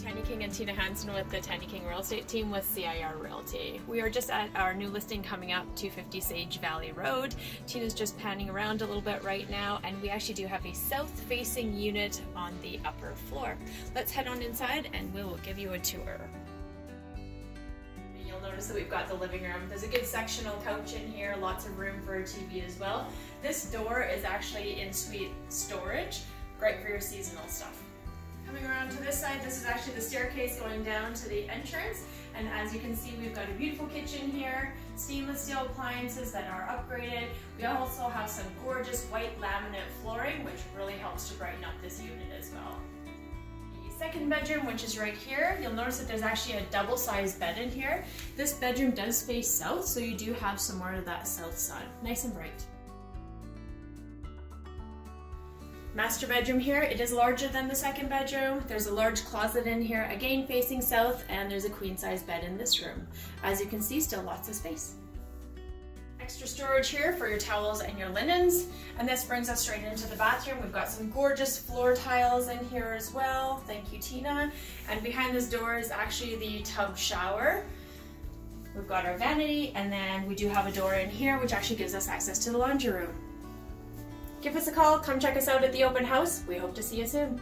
Tania King and Tina Hansen with the Tania King Real Estate team with CIR Realty. We are just at our new listing coming up, 250 Sage Valley Road. Tina's just panning around a little bit right now, and we actually do have a south-facing unit on the upper floor. Let's head on inside and we will give you a tour. You'll notice that we've got the living room. There's a good sectional couch in here, lots of room for a TV as well. This door is actually in-suite storage, great for your seasonal stuff. Coming around to this side, this is actually the staircase going down to the entrance, and as you can see, we've got a beautiful kitchen here, stainless steel appliances that are upgraded. We also have some gorgeous white laminate flooring, which really helps to brighten up this unit as well. The second bedroom, which is right here, you'll notice that there's actually a double-sized bed in here. This bedroom does face south, so you do have some more of that south sun, nice and bright. Master bedroom here, it is larger than the second bedroom. There's a large closet in here, again facing south, and there's a queen size bed in this room. As you can see, still lots of space. Extra storage here for your towels and your linens. And this brings us straight into the bathroom. We've got some gorgeous floor tiles in here as well. Thank you, Tina. And behind this door is actually the tub shower. We've got our vanity, and then we do have a door in here which actually gives us access to the laundry room. Give us a call, come check us out at the open house. We hope to see you soon.